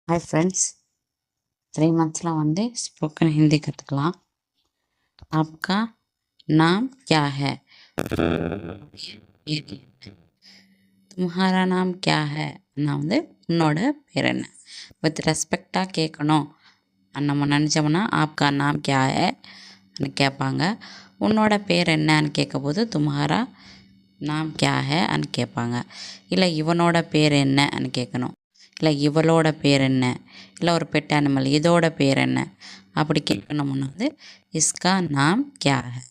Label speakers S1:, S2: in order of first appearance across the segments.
S1: Hi friends 3 months வந்து spoken Hindi கற்றுக்கலாம். आपका नाम क्या है? तुम्हारा नाम क्या है? நான் வந்து உன்னோட பேர் என்ன வித் ரெஸ்பெக்டாக கேட்கணும். நம்ம நினச்சோம்னா ஆப்கா நாம் கியா ஹேன்னு கேட்பாங்க. உன்னோட பேர் என்னன்னு கேட்கும்போது தும்ஹாரா நாம் கியா ஹேன்னு கேட்பாங்க. இல்லை இவனோட பேர் என்னன்னு கேட்கணும். இல்லை இவளோட பேர் என்ன, இல்லை ஒரு பெட் அனிமல் இதோட பேர் என்ன அப்படி கேட்கணும்னா வந்து இஸ்கா நாம் கியா ஹே.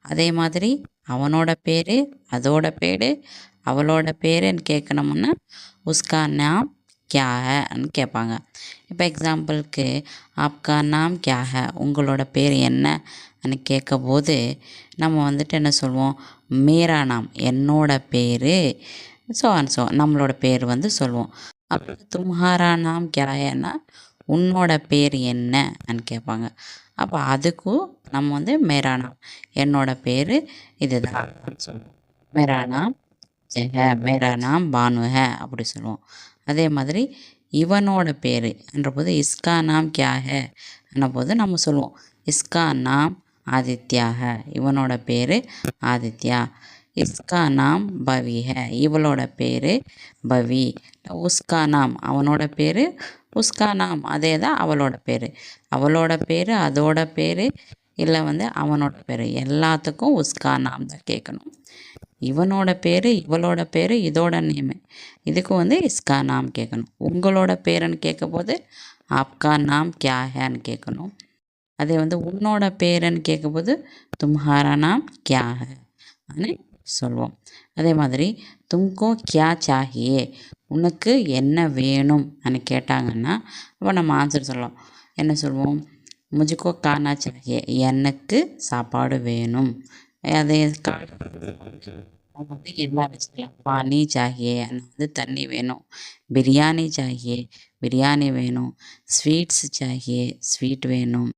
S1: அதே மாதிரி அவனோட பேர், அதோட பேர், அவளோட பேருன்னு கேட்கணும்னா உஸ்கா நாம் கியா ஹேன்னு கேட்பாங்க. இப்போ எக்ஸாம்பிளுக்கு ஆப்கா நாம் கியா ஹே, உங்களோட பேர் என்னன்னு கேட்கும்போது நம்ம வந்துட்டு என்ன சொல்லுவோம், மேரா நாம் என்னோட பேர், ஸோ நம்மளோட பேர் வந்து சொல்லுவோம். அப்புறம் தும்ஹாரா நாம் கியா ஹேன்னா உன்னோட பேர் என்னன்னு கேட்பாங்க. அப்போ அதுக்கும் நம்ம வந்து மேரா நாம் என்னோட பேர் இதுதான் சொல்லுவோம். மேரா நாம் ஜெஹ, மேரா நாம் பானு ஹே அப்படி சொல்லுவோம். அதே மாதிரி இவனோட பேருன்ற போது இஸ்கா நாம் கியா ஹேன்னும் போது நம்ம சொல்லுவோம் இஸ்கா நாம் ஆதித்யா ஹே, இவனோட பேர் ஆதித்யா. இஸ்கா நாம் பவி ஹே, இவளோட பேர் பவி. உஸ்கா நாம் அவனோட பேர், உஸ்கா நாம் அதே தான் அவளோட பேர். அவளோட பேர், அதோட பேர், இல்லை வந்து அவனோட பேர் எல்லாத்துக்கும் உஸ்கா நாம் தான் கேட்கணும். இவனோட பேர், இவளோட பேர், இதோட நேமு இதுக்கும் வந்து இஸ்கா நாம் கேட்கணும். உங்களோட பேருன்னு கேட்கும்போது ஆப்கா நாம் கியா ஹேன்னு கேட்கணும். அதே வந்து உன்னோட பேருன்னு கேட்கும்போது தும்ஹாரா நாம் கியா ஹேன்னு சொல்லுவோம். அதே மாதிரி தும்கோ கியா சாஹியே, உனக்கு என்ன வேணும்னு கேட்டாங்கன்னா அப்போ நம்ம ஆன்சர் சொல்லலாம். என்ன சொல்லுவோம், முஜுக்கோ கானா சாஹியே, எனக்கு சாப்பாடு வேணும். அதே வந்து எல்லாம் வச்சுக்கலாம். பானி சாஹியே வந்து தண்ணி வேணும். பிரியாணி சாஹியே பிரியாணி வேணும். ஸ்வீட்ஸ் சாஹியே ஸ்வீட் வேணும்.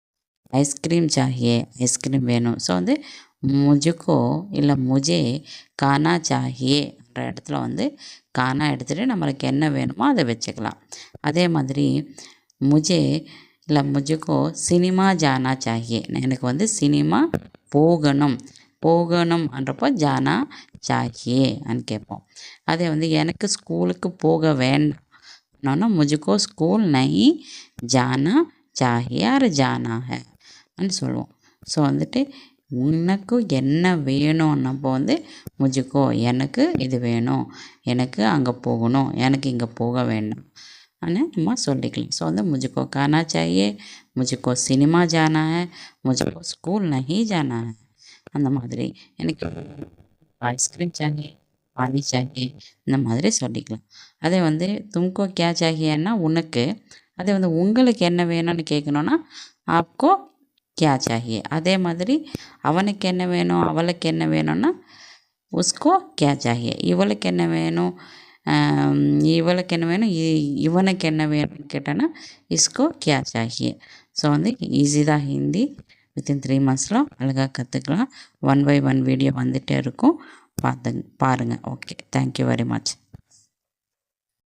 S1: ஐஸ்கிரீம் சாஹியே ஐஸ்கிரீம் வேணும். ஸோ வந்து முஜுக்கோ இல்லை முஜே கானா சாஹியேன்ற இடத்துல வந்து கானா எடுத்துகிட்டு நம்மளுக்கு என்ன வேணுமோ அதை வச்சுக்கலாம். அதே மாதிரி முஜே இல்லை முஜுக்கோ சினிமா ஜானா சாஹியே, எனக்கு வந்து சினிமா போகணும்ன்றப்போ ஜானா சாஹியேன்னு கேட்போம். அதே வந்து எனக்கு ஸ்கூலுக்கு போக வேண்டாம்னா முஜுக்கோ ஸ்கூல் நஹி ஜானா சாஹியே ஆர் ஜானா ஹேன்னு சொல்லுவோம். ஸோ வந்துட்டு உனக்கு என்ன வேணும்னப்போ வந்து முஜுக்கோ எனக்கு இது வேணும், எனக்கு அங்கே போகணும், எனக்கு இங்கே போக வேண்டாம் ஆனால் நம்ம சொல்லிக்கலாம். ஸோ வந்து முஜுக்கோ கானா சாஹியே, முஜுக்கோ சினிமா ஜானா ஹே, முஜுக்கோ ஸ்கூல் நஹி ஜானா ஹே. அந்த மாதிரி எனக்கு ஐஸ்கிரீம் சாஹியே, பானி சாஹியே இந்த மாதிரி சொல்லிக்கலாம். அதே வந்து தும்கோ கியா சாஹியேன்னா உனக்கு. அதே வந்து உங்களுக்கு என்ன வேணும்னு கேட்கணுன்னா ஆப்கோ கியா சாஹியே. அதே மாதிரி அவனுக்கு என்ன வேணும், அவளுக்கு என்ன வேணும்னா உஸ்கோ கியா சாஹியே. இவளுக்கு என்ன வேணும், இவளுக்கு என்ன வேணும், இவனுக்கு என்ன வேணும்னு கேட்டோன்னா இஸ்கோ கியா சாஹியே. ஸோ வந்து ஈஸி தான் ஹிந்தி. வித்தின் 3 months அழகாக கற்றுக்கலாம். 1 by 1 வீடியோ வந்துகிட்டே இருக்கும், பாருங்கள். Okay, thank you very much.